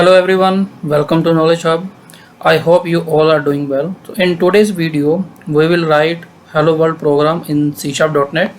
Hello everyone, welcome to Knowledge Hub. I hope you all are doing well. So in today's video, we will write Hello World program in C#.NET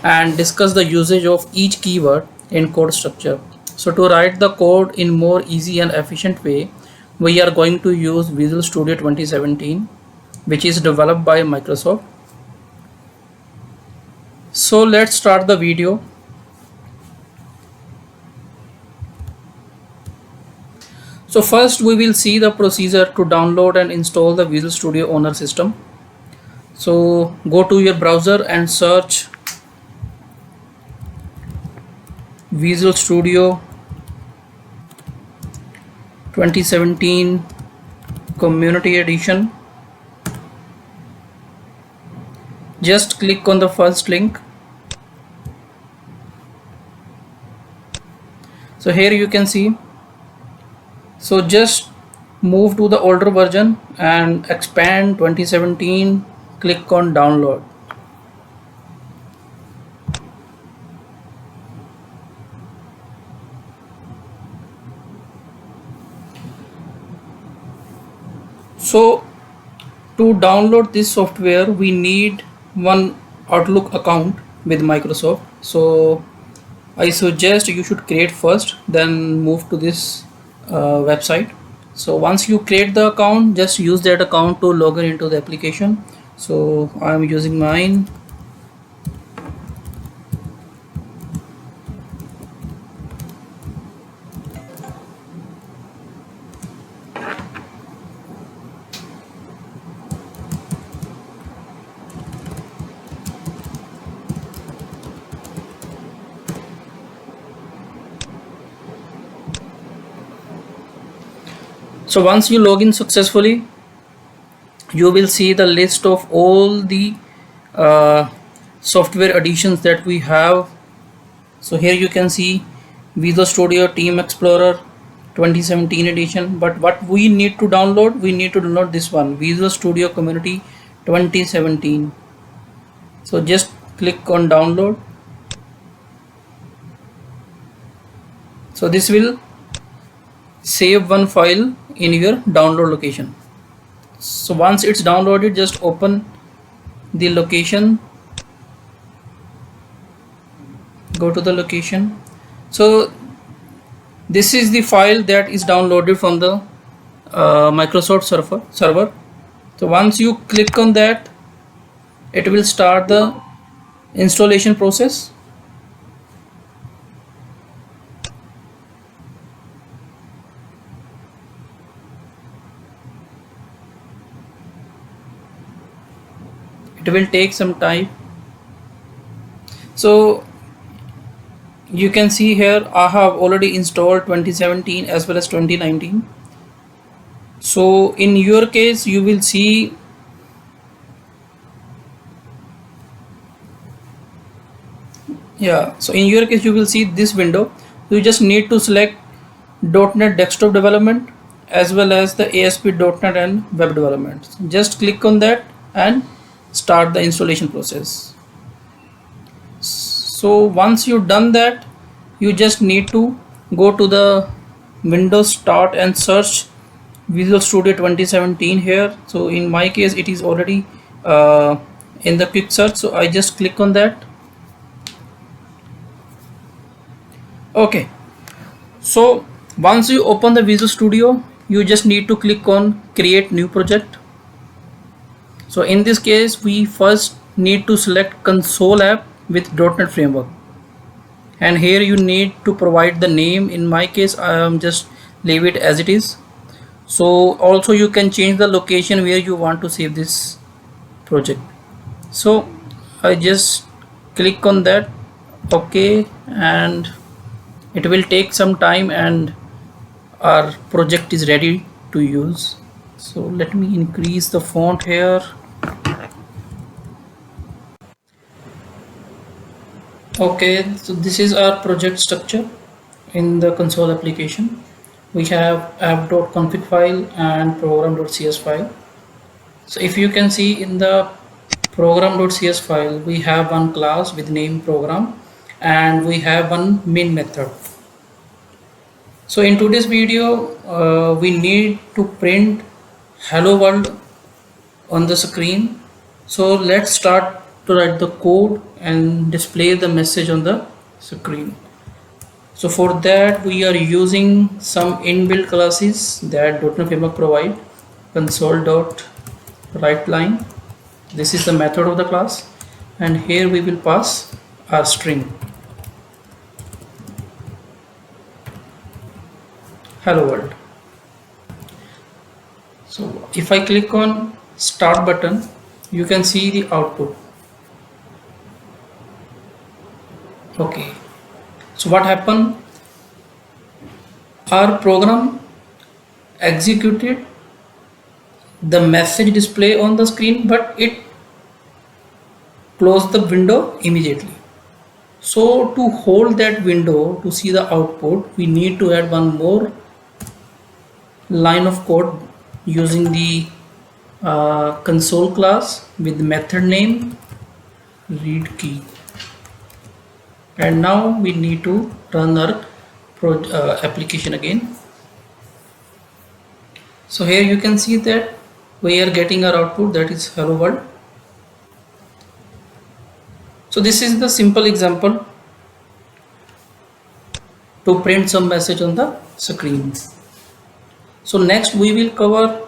and discuss the usage of each keyword in code structure. So to write the code in more easy and efficient way, we are going to use Visual Studio 2017, which is developed by Microsoft. So let's start the video. So first we will see the procedure to download and install the Visual Studio Owner system. So go to your browser and search Visual Studio 2017 Community Edition. Just click on the first link. So here you can see. So just move to the older version and expand 2017, click on download. So to download this software, we need one Outlook account with Microsoft. So I suggest you should create first, then move to this website. So once you create the account, just use that account to log in into the application. So I'm using mine. So once you log in successfully, you will see the list of all the software additions that we have. So here you can see Visual Studio Team Explorer 2017 edition, but what we need to download, we need to download this one, Visual Studio Community 2017. So just click on download. So this will save one file in your download location. So once it's downloaded, just open the location, go to the location. So this is the file that is downloaded from the Microsoft server. So once you click on that, it will start the installation process. It will take some time. So you can see here I have already installed 2017 as well as 2019. So in your case you will see so in your case you will see this window. You just need to select .NET Desktop Development as well as the ASP.NET and Web Development. Just click on that and start the installation process. So once you've done that, you just need to go to the Windows Start and search Visual Studio 2017 here. So in my case it is already in the quick search, so I just click on that. Okay, so once you open the Visual Studio, you just need to click on create new project. So in this case we first need to select console app with .NET Framework, and here you need to provide the name. In my case I am just leave it as it is. So also you can change the location where you want to save this project. So I just click on that, okay, and it will take some time and our project is ready to use. So let me increase the font here. Okay, so this is our project structure in the console application. We have app.config file and program.cs file. So if you can see in the program.cs file, we have one class with name program and we have one main method. So in today's video, we need to print hello world on the screen. So let's start to write the code and display the message on the screen. So for that we are using some inbuilt classes that .NET Framework provide. Console.writeLine. This is the method of the class, and here we will pass our string hello world. So if I click on start button, you can see the output. Okay, so what happened? Our program executed the message display on the screen, but it closed the window immediately. So to hold that window to see the output, we need to add one more line of code using the console class with the method name read key. And now we need to run our application again. So here you can see that we are getting our output, that is hello world. So this is the simple example to print some message on the screen. So next we will cover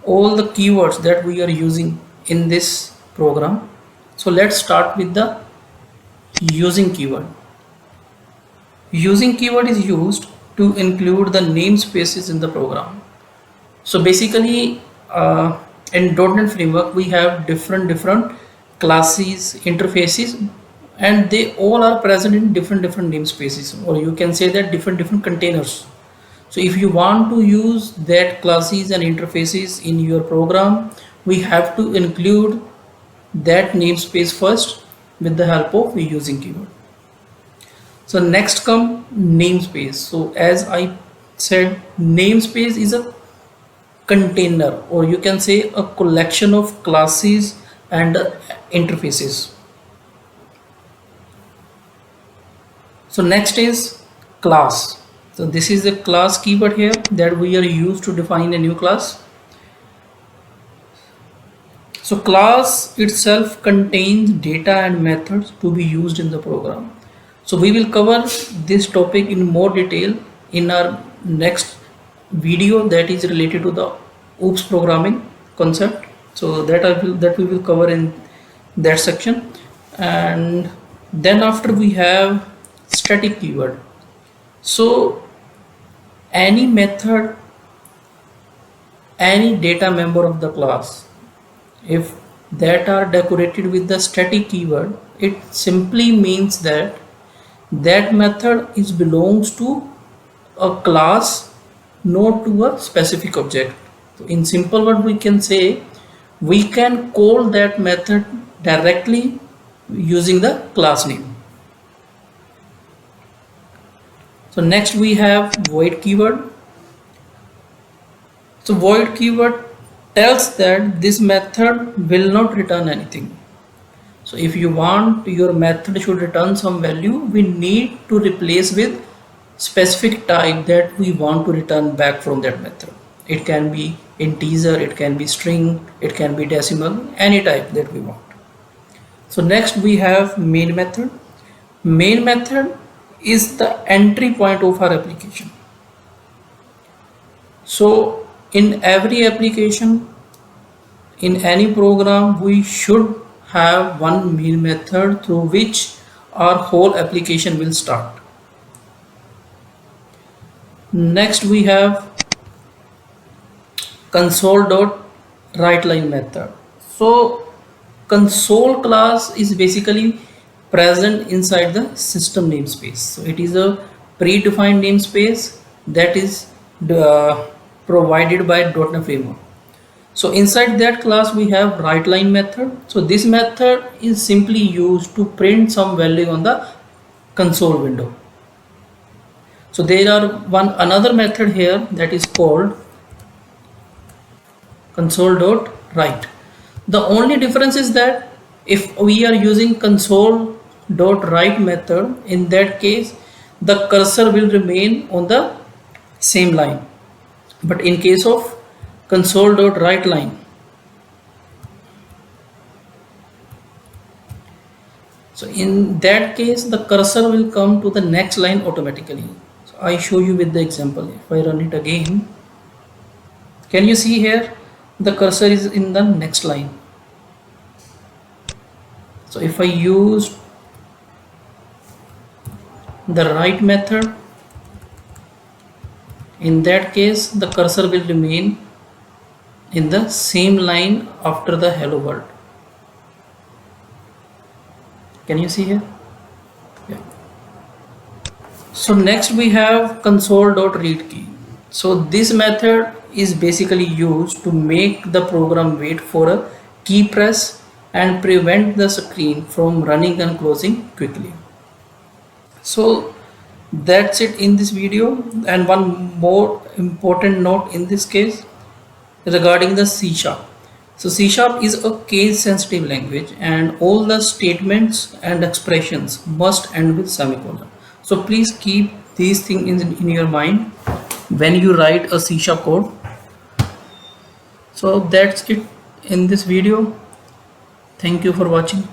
all the keywords that we are using in this program. So let's start with the using keyword. Using keyword is used to include the namespaces in the program. So basically in .NET Framework we have different classes, interfaces, and they all are present in different namespaces, or you can say that different containers. So if you want to use that classes and interfaces in your program, we have to include that namespace first with the help of using keyword. So next come namespace. So as I said, namespace is a container, or you can say a collection of classes and interfaces. So next is class. So this is the class keyword here that we are used to define a new class. So class itself contains data and methods to be used in the program. So we will cover this topic in more detail in our next video that is related to the OOPS programming concept. So that we will cover in that section. And then after we have static keyword. So any method, any data member of the class, if that are decorated with the static keyword, it simply means that that method is belongs to a class, not to a specific object. So in simple word we can say we can call that method directly using the class name. So next we have void keyword. So void keyword tells that this method will not return anything. So if you want your method should return some value, we need to replace with specific type that we want to return back from that method. It can be integer, it can be string, it can be decimal, any type that we want. So next we have main method. Main method is the entry point of our application. So in every application, in any program, we should have one main method through which our whole application will start. Next we have console.writeLine method. So console class is basically present inside the system namespace. So it is a predefined namespace that is provided by .NET Framework. So inside that class we have writeLine method. So this method is simply used to print some value on the console window. So there are another method here that is called console.write. The only difference is that if we are using console.write method, in that case the cursor will remain on the same line. But in case of console.write line, so in that case the cursor will come to the next line automatically. So I show you with the example. If I run it again, can you see here the cursor is in the next line. So if I use the write method, in that case the cursor will remain in the same line after the hello world. Can you see here? Yeah. So next we have console.read key. So this method is basically used to make the program wait for a key press and prevent the screen from running and closing quickly. So that's it in this video. And one more important note in this case regarding the C sharp. So C sharp is a case sensitive language and all the statements and expressions must end with semicolon. So please keep these things in your mind when you write a C sharp code. So that's it in this video. Thank you for watching.